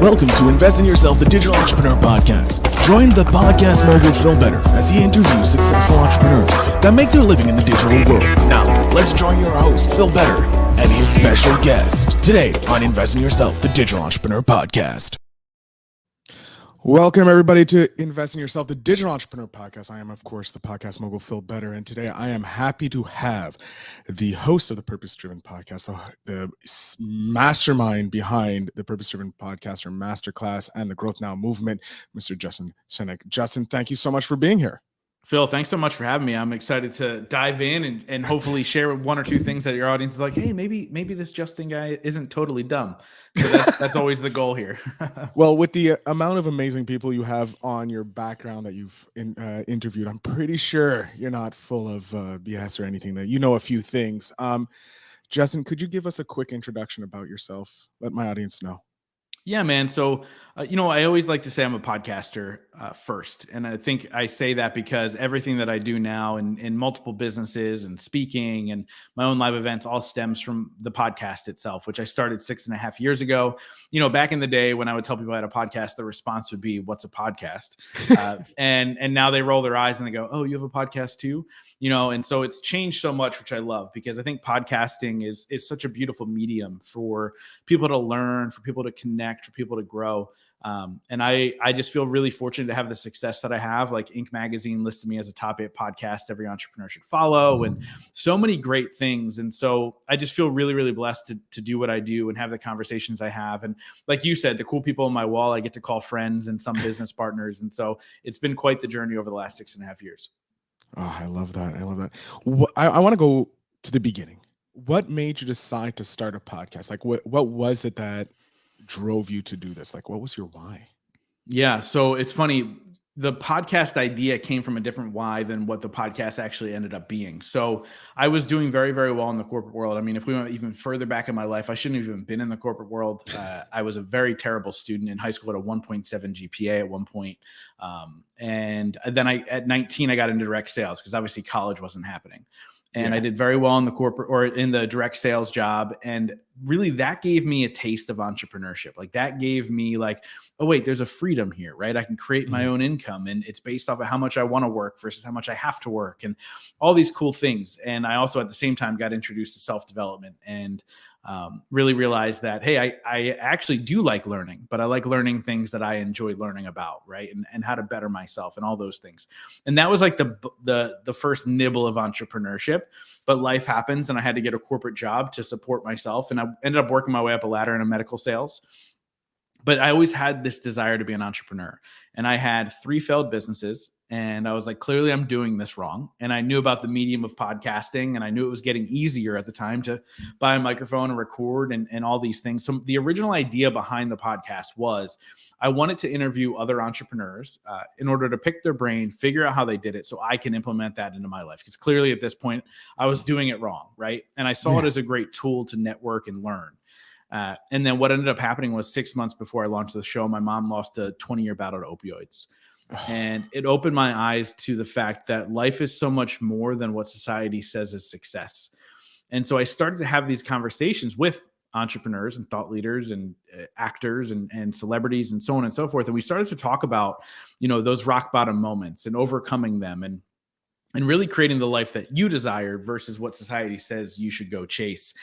Welcome to Invest in Yourself, the Digital Entrepreneur Podcast. Join the podcast mogul Phil Better as he interviews successful entrepreneurs that make their living in the digital world. Now, let's join your host, Phil Better, and his special guest today on Invest in Yourself, the Digital Entrepreneur Podcast. Welcome, everybody, to Invest in Yourself, the Digital Entrepreneur Podcast. I am, of course, the podcast mogul Phil Better, and today I am happy to have the host of the Purpose Driven Podcast, the mastermind behind the Purpose Driven Podcast, or Masterclass, and the Growth Now movement, Mr. Justin Schenck. Justin, thank you so much for being here. Phil, thanks so much for having me. I'm excited to dive in and hopefully share one or two things that your audience is like, hey, maybe this Justin guy isn't totally dumb. So that's always the goal here. Well, with the amount of amazing people you have on your background that you've interviewed, I'm pretty sure you're not full of BS or anything, that you know a few things. Justin, could you give us a quick introduction about yourself? Let my audience know. Yeah, man. So, I always like to say I'm a podcaster first. And I think I say that because everything that I do now in multiple businesses and speaking and my own live events all stems from the podcast itself, which I started 6.5 years ago. Back in the day when I would tell people I had a podcast, the response would be, "What's a podcast?" And now they roll their eyes and they go, "Oh, you have a podcast too?" And so it's changed so much, which I love, because I think podcasting is such a beautiful medium for people to learn, for people to connect, for people to grow. And I just feel really fortunate to have the success that I have. Like Inc. magazine listed me as a top 8 podcast every entrepreneur should follow, and so many great things. And so I just feel really, really blessed to do what I do and have the conversations I have. And like you said, the cool people on my wall, I get to call friends and some business partners. And so it's been quite the journey over the last 6.5 years. Oh, I love that. I love that. I want to go to the beginning. What made you decide to start a podcast? Like, what was it that drove you to do this? Like, what was your why? Yeah. So it's funny. The podcast idea came from a different why than what the podcast actually ended up being. So I was doing very, very well in the corporate world. I mean, if we went even further back in my life, I shouldn't have even been in the corporate world. I was a very terrible student in high school at a 1.7 GPA at one point. And then at 19, I got into direct sales because obviously college wasn't happening. And I did very well in the corporate or in the direct sales job. And really that gave me a taste of entrepreneurship. Like that gave me like, oh wait, there's a freedom here, right? I can create my own income, and it's based off of how much I want to work versus how much I have to work, and all these cool things. And I also at the same time got introduced to self-development and really realized that, hey, I actually do like learning, but I like learning things that I enjoy learning about, right? And how to better myself and all those things. And that was like the first nibble of entrepreneurship. But life happens, and I had to get a corporate job to support myself. And I ended up working my way up a ladder in medical sales. But I always had this desire to be an entrepreneur. And I had 3 failed businesses. And I was like, clearly I'm doing this wrong. And I knew about the medium of podcasting, and I knew it was getting easier at the time to buy a microphone and record and all these things. So the original idea behind the podcast was I wanted to interview other entrepreneurs in order to pick their brain, figure out how they did it so I can implement that into my life. Because clearly at this point I was doing it wrong, right? And I saw it as a great tool to network and learn. And then what ended up happening was 6 months before I launched the show, my mom lost a 20-year battle to opioids. And it opened my eyes to the fact that life is so much more than what society says is success. And so I started to have these conversations with entrepreneurs and thought leaders and actors and celebrities and so on and so forth. And we started to talk about, those rock bottom moments and overcoming them and really creating the life that you desired versus what society says you should go chase.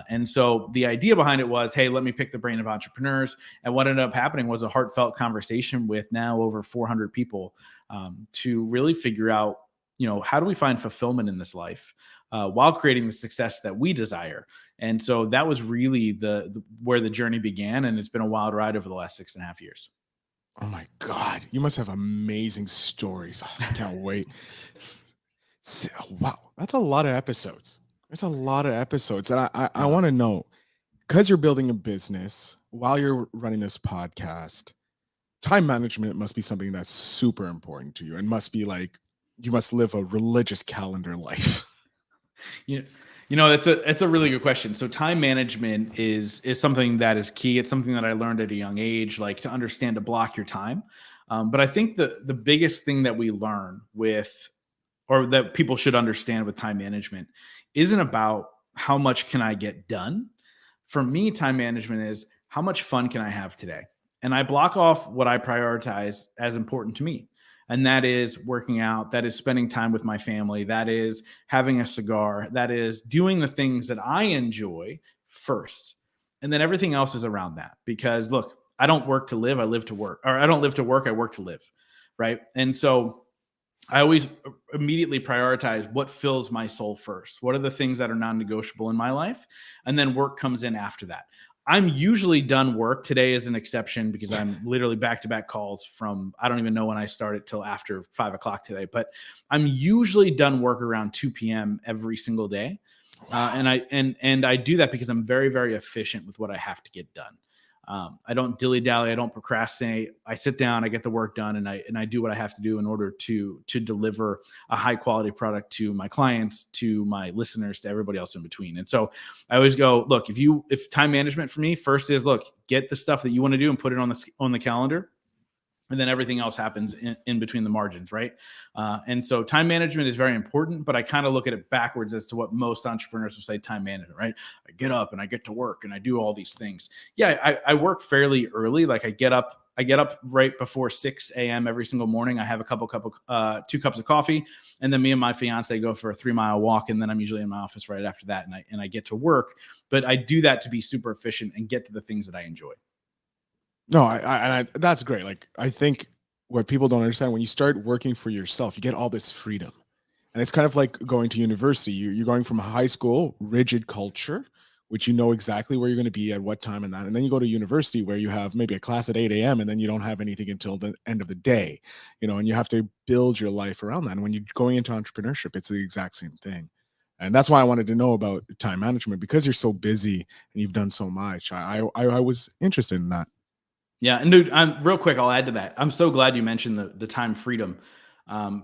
And so the idea behind it was, hey, let me pick the brain of entrepreneurs. And what ended up happening was a heartfelt conversation with now over 400 people to really figure out, how do we find fulfillment in this life while creating the success that we desire? And so that was really where the journey began. And it's been a wild ride over the last 6.5 years. Oh my God. You must have amazing stories. Oh, I can't wait. Wow, that's a lot of episodes. It's a lot of episodes. And I want to know, because you're building a business while you're running this podcast, time management must be something that's super important to you, and must be like, you must live a religious calendar life. It's a really good question. So time management is something that is key. It's something that I learned at a young age, like to understand to block your time. But I think the biggest thing that we learn or that people should understand with time management isn't about how much can I get done. For me, time management is how much fun can I have today? and I block off what I prioritize as important to me. And that is working out, that is spending time with my family, that is having a cigar, that is doing the things that I enjoy first. And then everything else is around that. Because look, I don't work to live, I live to work. Or I don't live to work, I work to live. Right. And so I always immediately prioritize what fills my soul first. What are the things that are non-negotiable in my life? And then work comes in after that. I'm usually done work. Today is an exception because I'm literally back-to-back calls from, I don't even know when I started till after 5 o'clock today, but I'm usually done work around 2 p.m. every single day. Wow. And I do that because I'm very, very efficient with what I have to get done. I don't dilly-dally. I don't procrastinate. I sit down, I get the work done, and I do what I have to do in order to deliver a high-quality product to my clients, to my listeners, to everybody else in between. And so I always go, look, if time management for me first is, look, get the stuff that you want to do and put it on the calendar. And then everything else happens in between the margins, right? And so time management is very important, but I kind of look at it backwards as to what most entrepreneurs will say time management, right? I get up and I get to work and I do all these things. Yeah, I work fairly early. Like I get up right before 6 a.m. every single morning. I have 2 cups of coffee, and then me and my fiance go for a 3-mile walk, and then I'm usually in my office right after that, and I get to work. But I do that to be super efficient and get to the things that I enjoy. No, that's great. Like, I think what people don't understand, when you start working for yourself, you get all this freedom. And it's kind of like going to university. You're going from high school, rigid culture, which you know exactly where you're going to be at what time and that. And then you go to university where you have maybe a class at 8 a.m. and then you don't have anything until the end of the day, and you have to build your life around that. And when you're going into entrepreneurship, it's the exact same thing. And that's why I wanted to know about time management, because you're so busy and you've done so much. I was interested in that. Yeah, and dude, I'm real quick. I'll add to that. I'm so glad you mentioned the time freedom,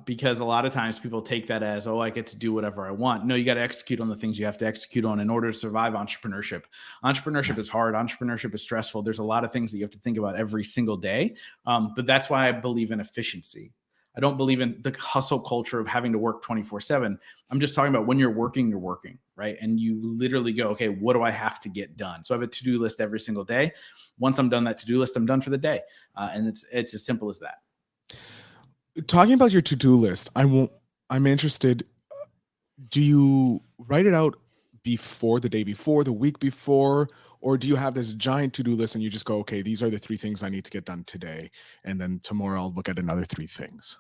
because a lot of times people take that as, oh, I get to do whatever I want. No, you got to execute on the things you have to execute on in order to survive entrepreneurship. Entrepreneurship is hard. Entrepreneurship is stressful. There's a lot of things that you have to think about every single day. But that's why I believe in efficiency. I don't believe in the hustle culture of having to work 24/7. I'm just talking about when you're working, right? And you literally go, okay, what do I have to get done? So I have a to-do list every single day. Once I'm done that to-do list, I'm done for the day. And it's as simple as that. Talking about your to-do list, I'm interested. Do you write it out before, the day before, the week before, or do you have this giant to-do list and you just go, okay, these are the 3 things I need to get done today, and then tomorrow I'll look at another 3 things?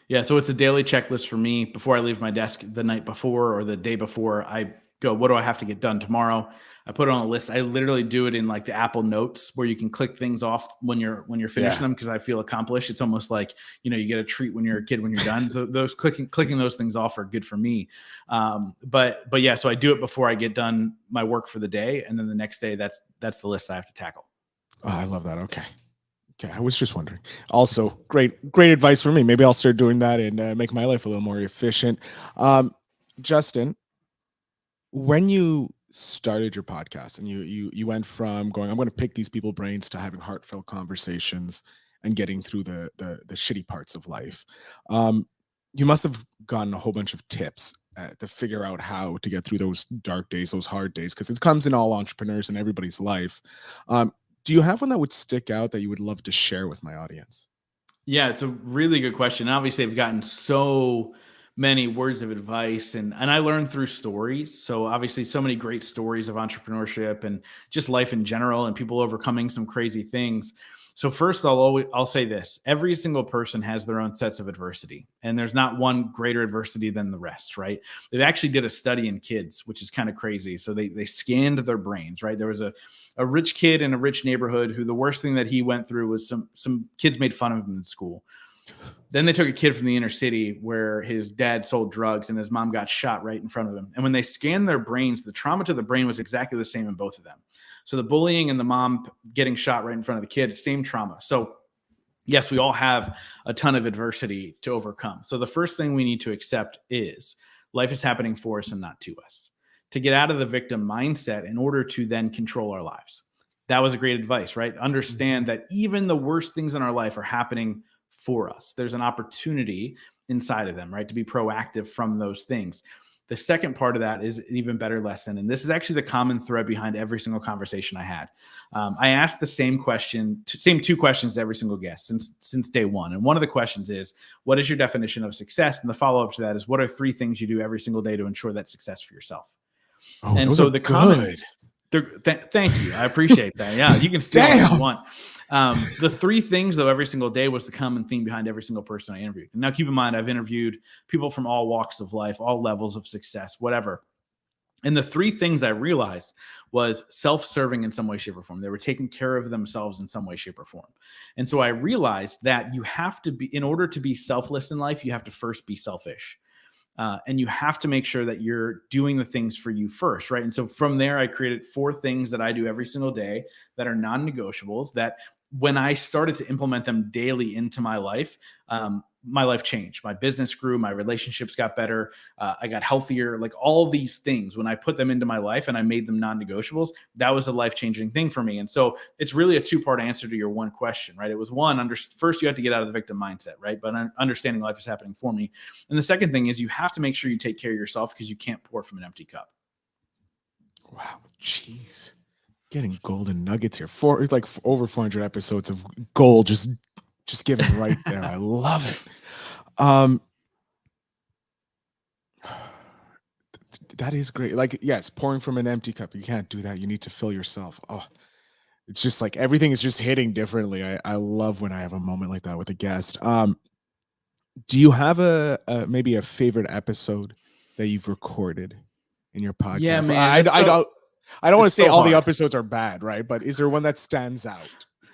Yeah, so it's a daily checklist for me. Before I leave my desk the night before or the day before, I go, what do I have to get done tomorrow? I put it on a list. I literally do it in like the Apple Notes where you can click things off when you're finishing them, because I feel accomplished. It's almost like, you get a treat when you're a kid when you're done. So those clicking those things off are good for me. But yeah, so I do it before I get done my work for the day, and then the next day that's the list I have to tackle. Oh, I love that. Okay. I was just wondering. Also, great advice for me. Maybe I'll start doing that and make my life a little more efficient. Justin, when you started your podcast and you went from going, I'm going to pick these people brains, to having heartfelt conversations and getting through the shitty parts of life, you must have gotten a whole bunch of tips to figure out how to get through those dark days, those hard days, because it comes in all entrepreneurs in everybody's life. Do you have one that would stick out that you would love to share with my audience? Yeah, it's a really good question. Obviously, I've gotten so many words of advice, and I learned through stories. So obviously, so many great stories of entrepreneurship and just life in general, and people overcoming some crazy things. So first, I'll say this: every single person has their own sets of adversity, and there's not one greater adversity than the rest, right? They actually did a study in kids, which is kind of crazy. So they scanned their brains, right? There was a rich kid in a rich neighborhood who the worst thing that he went through was some kids made fun of him in school. Then they took a kid from the inner city where his dad sold drugs and his mom got shot right in front of him. And when they scanned their brains, the trauma to the brain was exactly the same in both of them. So the bullying and the mom getting shot right in front of the kid, same trauma. So yes, we all have a ton of adversity to overcome. So the first thing we need to accept is life is happening for us and not to us. To get out of the victim mindset in order to then control our lives. That was a great advice, right? Understand that even the worst things in our life are happening for us. There's an opportunity inside of them, right? To be proactive from those things. The second part of that is an even better lesson. And this is actually the common thread behind every single conversation I had. I asked the same two questions to every single guest since day one. And one of the questions is, what is your definition of success? And the follow-up to that is, what are 3 things you do every single day to ensure that success for yourself? Oh, and those so are the good. common thank you. I appreciate that. Yeah, you can steal it if you want. The 3 things, though, every single day was the common theme behind every single person I interviewed. And now keep in mind, I've interviewed people from all walks of life, all levels of success, whatever. And the 3 things I realized was self-serving in some way, shape, or form. They were taking care of themselves in some way, shape, or form. And so I realized that you have to be, in order to be selfless in life, you have to first be selfish. And you have to make sure that you're doing the things for you first, right? And so from there, I created 4 things that I do every single day that are non-negotiables, that when I started to implement them daily into my life changed. My business grew, my relationships got better, I got healthier, like all these things. When I put them into my life and I made them non-negotiables, that was a life-changing thing for me. And so it's really a 2-part answer to your one question, right? It was one, first you have to get out of the victim mindset, right? But understanding life is happening for me. And the second thing is you have to make sure you take care of yourself, because you can't pour from an empty cup. Wow, jeez. Getting golden nuggets here. Over 400 episodes of gold just given right there. I love it. That is great. Like, yes, pouring from an empty cup. You can't do that. You need to fill yourself. Oh, it's just like everything is just hitting differently. I love when I have a moment like that with a guest. Do you have maybe a favorite episode that you've recorded in your podcast? Yeah, man. I don't want to say all the hard. episodes are bad, right? But is there one that stands out?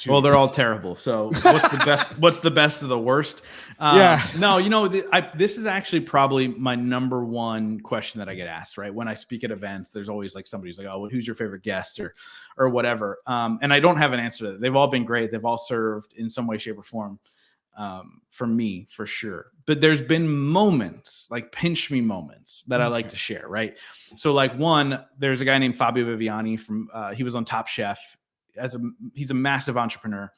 Well, they're all terrible. So what's the best? What's the best of the worst? Yeah. No, this is actually probably my number one question that I get asked, right? When I speak at events, there's always like somebody who's like, "Oh, well, who's your favorite guest?" or whatever. And I don't have an answer to that. They've all been great. They've all served in some way, shape, or form for me, for sure. But there's been moments, like pinch me moments, that I like to share, right? So like there's a guy named Fabio Viviani from he was on Top Chef. He's a massive entrepreneur.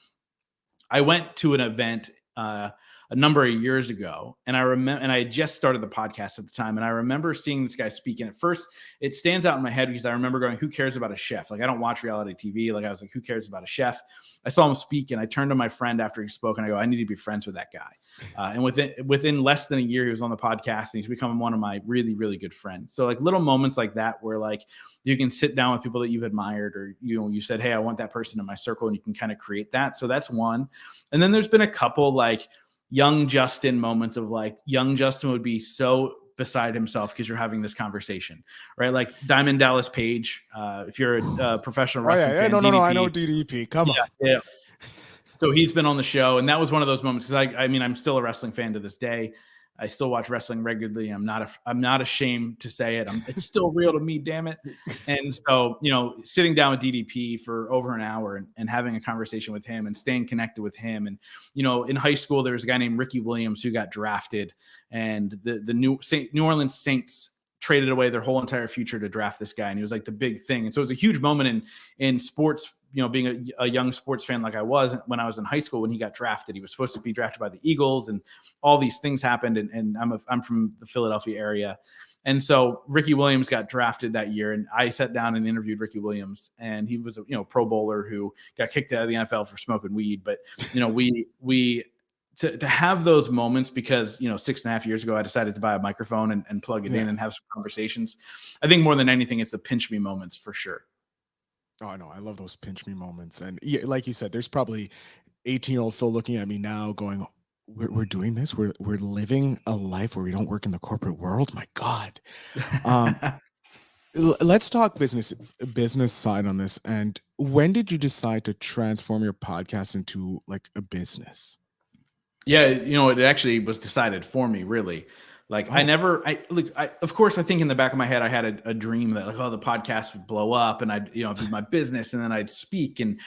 I went to an event a number of years ago, and I remember, and I had just started the podcast at the time, and I remember seeing this guy speak. And at first, it stands out in my head because I remember going, "Who cares about a chef?" Like, I don't watch reality TV. Like, I was like, "Who cares about a chef?" I saw him speak, and I turned to my friend after he spoke, and I go, "I need to be friends with that guy." And within less than a year, he was on the podcast, and he's become one of my really, really good friends. So like little moments like that, where like you can sit down with people that you've admired, or you said, "Hey, I want that person in my circle," and you can kind of create that. So that's one. And then there's been a couple like young Justin moments of like young Justin would be so beside himself because you're having this conversation, right? Like Diamond Dallas Page. If you're a professional wrestling fan, no, DDP, I know DDP. Come on. Yeah. So he's been on the show, and that was one of those moments because I mean, I'm still a wrestling fan to this day. I still watch wrestling regularly. I'm not ashamed to say it. It's still real to me, damn it. And so, sitting down with DDP for over an hour and having a conversation with him and staying connected with him. And, in high school, there was a guy named Ricky Williams who got drafted, and the New Orleans Saints traded away their whole entire future to draft this guy. And he was like the big thing. And so it was a huge moment in sports, being a young sports fan like I was when I was in high school when he got drafted. He was supposed to be drafted by the Eagles, and all these things happened. And I'm from the Philadelphia area. And so Ricky Williams got drafted that year, and I sat down and interviewed Ricky Williams, and he was a Pro Bowler who got kicked out of the NFL for smoking weed. But to have those moments, because 6.5 years ago I decided to buy a microphone and plug it in and have some conversations. I think more than anything, it's the pinch me moments for sure. Oh, no, I love those pinch me moments. And like you said, there's probably 18-year-old Phil looking at me now going, we're doing this. We're living a life where we don't work in the corporate world. My God. Let's talk business side on this. And when did you decide to transform your podcast into like a business? Yeah, it actually was decided for me, really. Like of course, I think in the back of my head, I had a dream that like, the podcast would blow up and I'd, do my business, and then I'd speak, and,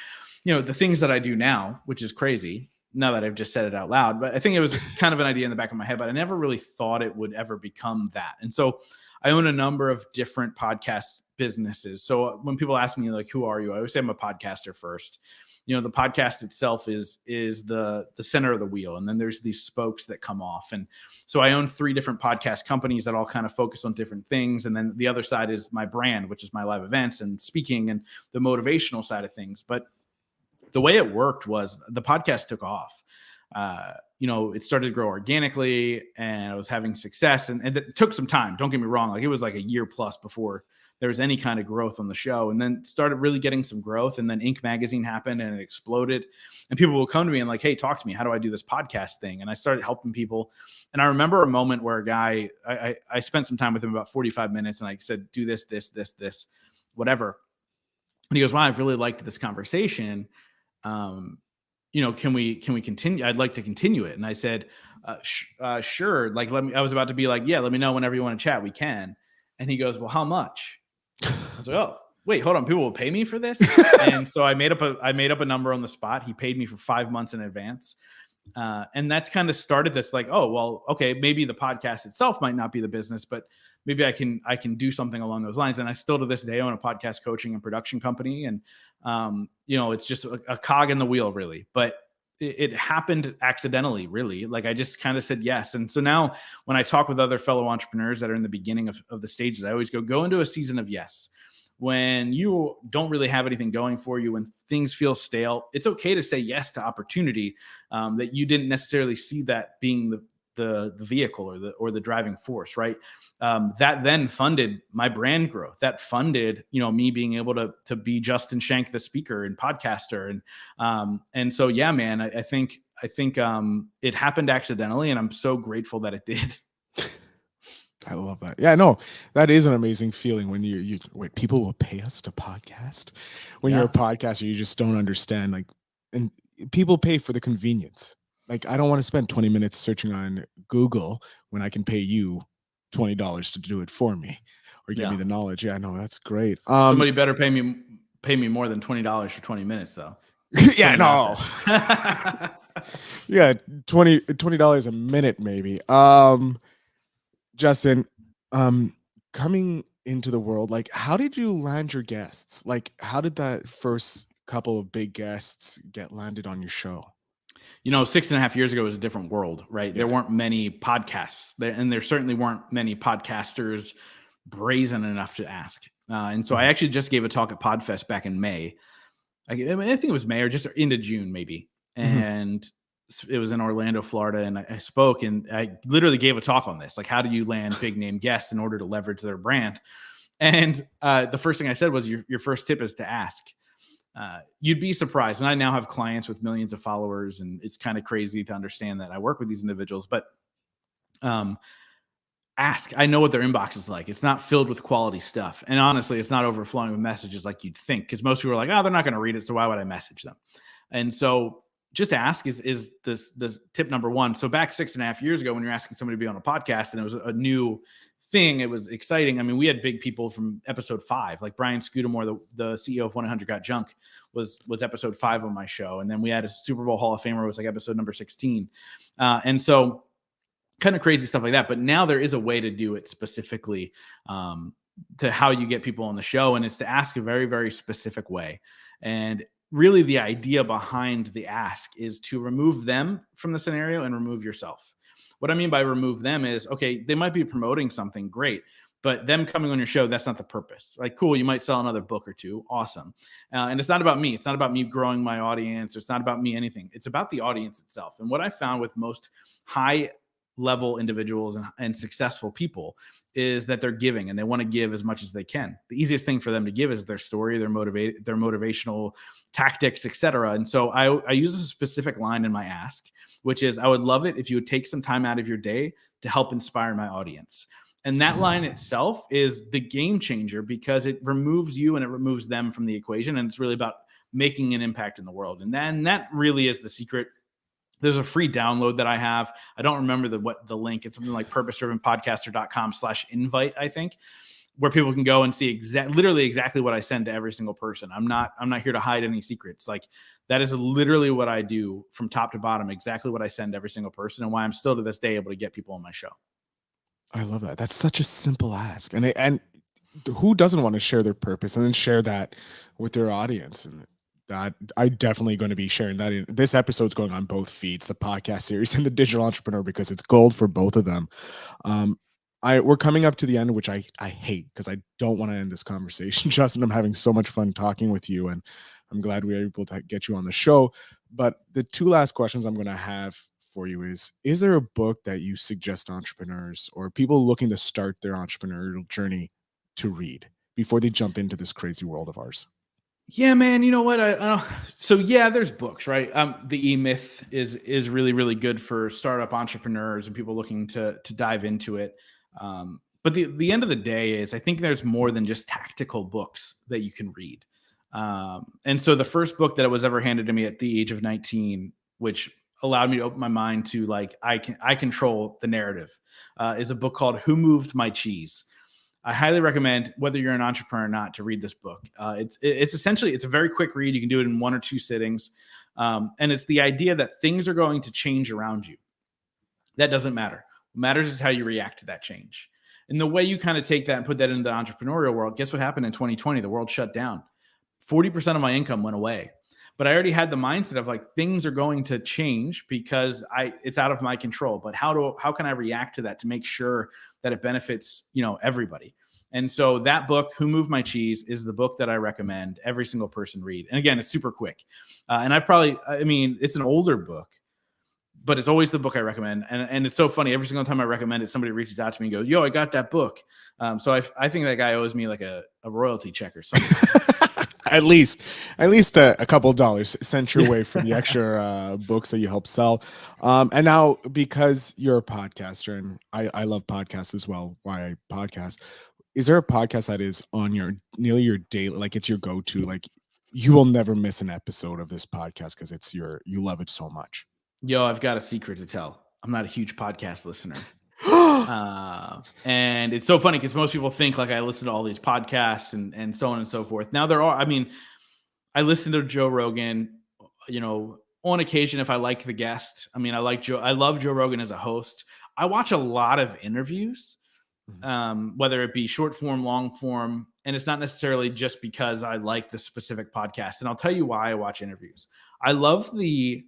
the things that I do now, which is crazy now that I've just said it out loud, but I think it was kind of an idea in the back of my head, but I never really thought it would ever become that. And so I own a number of different podcast businesses. So when people ask me like, who are you? I always say I'm a podcaster first. the podcast itself is the center of the wheel, and then there's these spokes that come off. And so I own 3 different podcast companies that all kind of focus on different things, and then the other side is my brand, which is my live events and speaking and the motivational side of things. But the way it worked was the podcast took off. It started to grow organically, and I was having success, and it took some time. Don't get me wrong. Like, it was like a year plus before there was any kind of growth on the show, and then started really getting some growth. And then Inc. magazine happened, and it exploded, and people will come to me and like, hey, talk to me. How do I do this podcast thing? And I started helping people. And I remember a moment where a guy, I spent some time with him, about 45 minutes. And I said, do this, whatever. And he goes, wow, I've really liked this conversation. Can we continue? I'd like to continue it. And I said, sure. Like, I was about to be like, yeah, let me know whenever you want to chat. We can. And he goes, well, how much? I was like, oh, wait, hold on. People will pay me for this. And so I made up a number on the spot. He paid me for 5 months in advance. And that's kind of started this, like, oh, well, okay, maybe the podcast itself might not be the business, but maybe I can do something along those lines. And I still to this day own a podcast coaching and production company. And, it's just a cog in the wheel, really. But it happened accidentally, really. Like, I just kind of said yes. And so now when I talk with other fellow entrepreneurs that are in the beginning of the stages, I always go into a season of yes. When you don't really have anything going for you, when things feel stale, it's okay to say yes to opportunity that you didn't necessarily see that being the vehicle or the driving force, right? That then funded my brand growth. That funded, me being able to be Justin Schenck, the speaker and podcaster. And so, yeah, man, I think it happened accidentally, and I'm so grateful that it did. I love that. Yeah, no, that is an amazing feeling when you wait, people will pay us to podcast. When you're a podcaster, you just don't understand, like, and people pay for the convenience. Like, I don't want to spend 20 minutes searching on Google when I can pay you $20 to do it for me or give me the knowledge. Yeah, no, that's great. Somebody better pay me more than $20 for 20 minutes though. Yeah, no. Yeah, $20 a minute maybe. Justin, coming into the world, like, how did you land your guests? Like, how did that first couple of big guests get landed on your show? 6.5 years ago was a different world, right? Yeah. There weren't many podcasts and there certainly weren't many podcasters brazen enough to ask. And so I actually just gave a talk at Podfest back in May. I think it was May or just into June, maybe. And it was in Orlando, Florida. And I spoke and I literally gave a talk on this. Like, how do you land big name guests in order to leverage their brand? And the first thing I said was your first tip is to ask. You'd be surprised. And I now have clients with millions of followers, and it's kind of crazy to understand that I work with these individuals, but ask. I know what their inbox is like. It's not filled with quality stuff. And honestly, it's not overflowing with messages like you'd think, because most people are like, oh, they're not going to read it, so why would I message them? And so just ask is this tip number one. So back 6.5 years ago, when you're asking somebody to be on a podcast and it was a new thing, it was exciting. I mean, we had big people from episode 5, like Brian Scudamore, the CEO of 100 Got Junk, was episode 5 on my show. And then we had a Super Bowl Hall of Famer, was like episode number 16. And so kind of crazy stuff like that. But now there is a way to do it specifically to how you get people on the show. And it's to ask a very, very specific way. And really the idea behind the ask is to remove them from the scenario and remove yourself. What I mean by remove them is, okay, they might be promoting something great, but them coming on your show, that's not the purpose. Like, cool, you might sell another book or two. Awesome. And it's not about me. It's not about me growing my audience. It's not about me anything. It's about the audience itself. And what I found with most high level individuals and successful people is that they're giving and they want to give as much as they can. The easiest thing for them to give is their story, their motivational tactics, etc. And so I use a specific line in my ask, which is, I would love it if you would take some time out of your day to help inspire my audience. And that line itself is the game changer, because it removes you and it removes them from the equation. And it's really about making an impact in the world. And then that really is the secret. There's a free download that I have. I don't remember the link. It's something like purposedrivenpodcaster.com/invite, I think, where people can go and see literally exactly what I send to every single person. I'm not here to hide any secrets. Like, that is literally what I do from top to bottom, exactly what I send to every single person, and why I'm still to this day able to get people on my show. I love that. That's such a simple ask. And who doesn't want to share their purpose and then share that with their audience? And That I definitely going to be sharing that. This episode's going on both feeds, the podcast series and the digital entrepreneur, because it's gold for both of them. Um, we're coming up to the end, which I hate because I don't want to end this conversation. Justin, I'm having so much fun talking with you, and I'm glad we were able to get you on the show. But the two last questions I'm going to have for you is there a book that you suggest entrepreneurs or people looking to start their entrepreneurial journey to read before they jump into this crazy world of ours? Yeah, man. You know what? So yeah, there's books, right? The E-Myth is really really good for startup entrepreneurs and people looking to dive into it. But the end of the day is, I think there's more than just tactical books that you can read. And so the first book that was ever handed to me at the age of 19, which allowed me to open my mind to like I control the narrative, is a book called Who Moved My Cheese. I highly recommend, whether you're an entrepreneur or not, to read this book. It's essentially, it's a very quick read. You can do it in 1 or 2 sittings. And it's the idea that things are going to change around you. That doesn't matter. What matters is how you react to that change. And the way you kind of take that and put that into the entrepreneurial world, guess what happened in 2020? The world shut down. 40% of my income went away. But I already had the mindset of like, things are going to change because it's out of my control. But how can I react to that to make sure that it benefits, everybody? And so that book, Who Moved My Cheese, is the book that I recommend every single person read. And again, it's super quick. And it's an older book, but it's always the book I recommend. And it's so funny. Every single time I recommend it, somebody reaches out to me and goes, yo, I got that book. So I think that guy owes me like a royalty check or something. at least a couple of dollars sent your way for the extra books that you help sell. And now, because you're a podcaster, and I love podcasts as well, why I podcast, is there a podcast that is on nearly your daily, like it's your go-to, like you will never miss an episode of this podcast because you love it so much? Yo, I've got a secret to tell. I'm not a huge podcast listener. And it's so funny because most people think like I listen to all these podcasts and so on and so forth. Now I listen to Joe Rogan, on occasion if I like the guest. I love Joe Rogan as a host. I watch a lot of interviews, whether it be short form, long form, and it's not necessarily just because I like the specific podcast. And I'll tell you why I watch interviews. I love the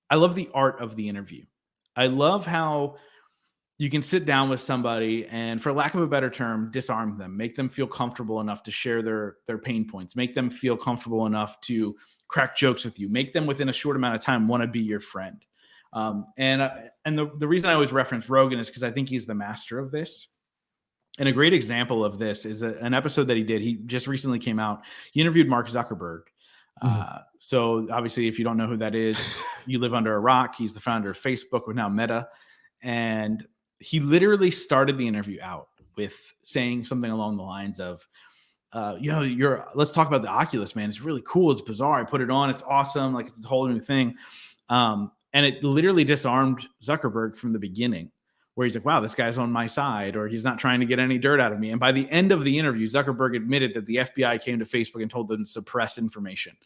art of the interview. I love how you can sit down with somebody and, for lack of a better term, disarm them, make them feel comfortable enough to share their pain points, make them feel comfortable enough to crack jokes with you, make them within a short amount of time want to be your friend. And the reason I always reference Rogan is because I think he's the master of this. And a great example of this is an episode that he did. He just recently came out. He interviewed Mark Zuckerberg. So obviously, if you don't know who that is, you live under a rock. He's the founder of Facebook, or now Meta. And he literally started the interview out with saying something along the lines of, let's talk about the Oculus, man. It's really cool. It's bizarre. I put it on. It's awesome. Like, it's a whole new thing. And it literally disarmed Zuckerberg from the beginning, where he's like, wow, this guy's on my side, or he's not trying to get any dirt out of me. And by the end of the interview, Zuckerberg admitted that the FBI came to Facebook and told them to suppress information,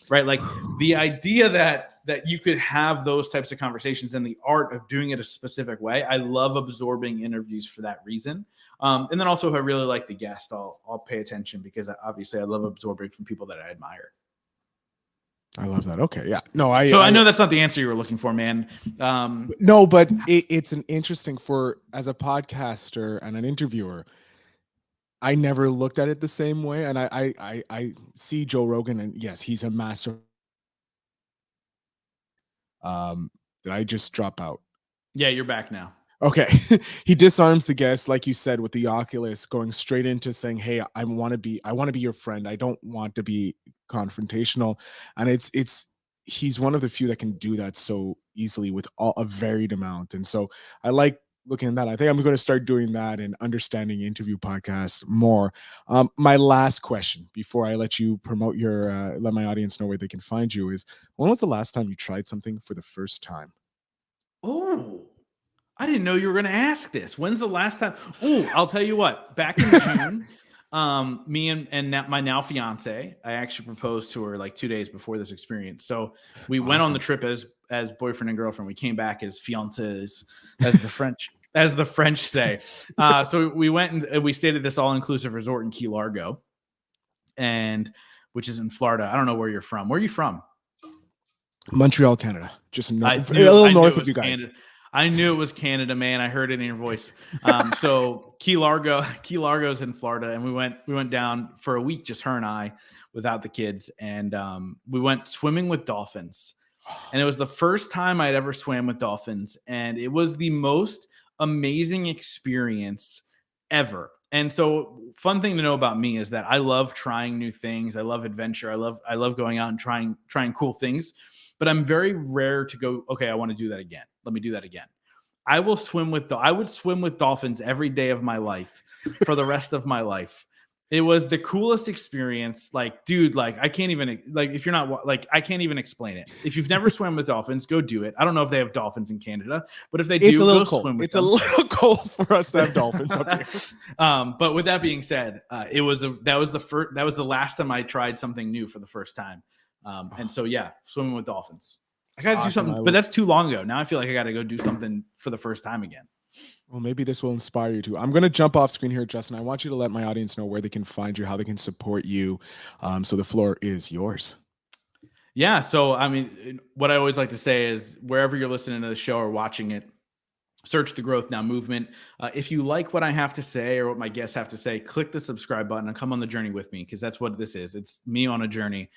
right? Like, the idea that you could have those types of conversations and the art of doing it a specific way. I love absorbing interviews for that reason. And then also, if I really like the guest, I'll pay attention, because obviously I love absorbing from people that I admire. I love that. Okay. Yeah. No, I know that's not the answer you were looking for, man. No, but it's an interesting, as a podcaster and an interviewer, I never looked at it the same way. And I see Joe Rogan, and yes, he's a master. Did I just drop out? Yeah, you're back now. Okay. He disarms the guest, like you said, with the Oculus, going straight into saying, hey, I want to be your friend. I don't want to be confrontational. And he's one of the few that can do that so easily with a varied amount. And so I like looking at that. I think I'm going to start doing that and understanding interview podcasts more. My last question before I let you promote let my audience know where they can find you is, when was the last time you tried something for the first time? Oh, I didn't know you were going to ask this. When's the last time? Oh, I'll tell you what. Back in June, me and my now fiance, I actually proposed to her like 2 days before this experience. So we went on the trip as boyfriend and girlfriend. We came back as fiancés, as the French say. So we went and we stayed at this all-inclusive resort in Key Largo, and which is in Florida. I don't know where you're from. Where are you from? Montreal, Canada. Just a I little knew north it of you was guys. Canada. I knew it was Canada, man. I heard it in your voice. So Key Largo's in Florida, and we went down for a week, just her and I, without the kids, and we went swimming with dolphins. And it was the first time I'd ever swam with dolphins, and it was the most amazing experience ever. And so, fun thing to know about me is that I love trying new things. I love adventure. I love going out and trying cool things. But I'm very rare to go, okay, I want to do that again. Let me do that again. I would swim with dolphins every day of my life for the rest of my life. It was the coolest experience. Like, dude, like I can't even if you're not like, I can't even explain it. If you've never swam with dolphins, go do it. I don't know if they have dolphins in Canada, but if they do, it's a little go cold. swim with It's them. a little cold for us to have dolphins up here. But with that being said, that was the last time I tried something new for the first time. And so, yeah, swimming with dolphins. I got to do something, but that's too long ago. Now I feel like I got to go do something for the first time again. Well, maybe this will inspire you to. I'm going to jump off screen here, Justin. I want you to let my audience know where they can find you, how they can support you. So the floor is yours. Yeah. So, I mean, what I always like to say is wherever you're listening to the show or watching it, search the Growth Now movement. If you like what I have to say or what my guests have to say, click the subscribe button and come on the journey with me, because that's what this is. It's me on a journey.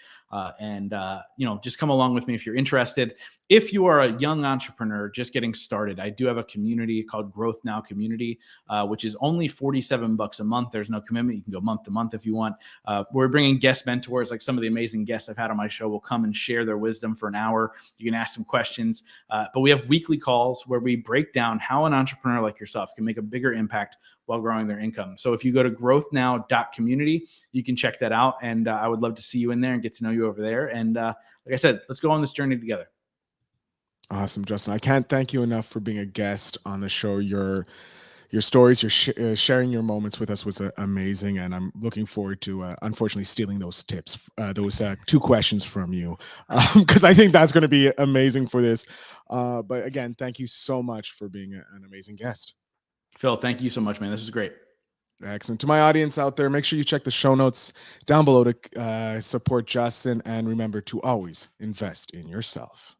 Just come along with me if you're interested. If you are a young entrepreneur just getting started, I do have a community called Growth Now Community, which is only $47 a month. There's no commitment. You can go month to month if you want. We're bringing guest mentors, like some of the amazing guests I've had on my show will come and share their wisdom for an hour. You can ask some questions, but we have weekly calls where we break down how an entrepreneur like yourself can make a bigger impact while growing their income. So if you go to growthnow.community, you can check that out. And I would love to see you in there and get to know you over there. And like I said, let's go on this journey together. Awesome, Justin. I can't thank you enough for being a guest on the show. Your stories, sharing your moments with us was amazing. And I'm looking forward to, unfortunately, stealing those tips, those 2 questions from you, because I think that's going to be amazing for this. But again, thank you so much for being an amazing guest. Phil, thank you so much, man. This is great. Excellent. To my audience out there, make sure you check the show notes down below to support Justin. And remember to always invest in yourself.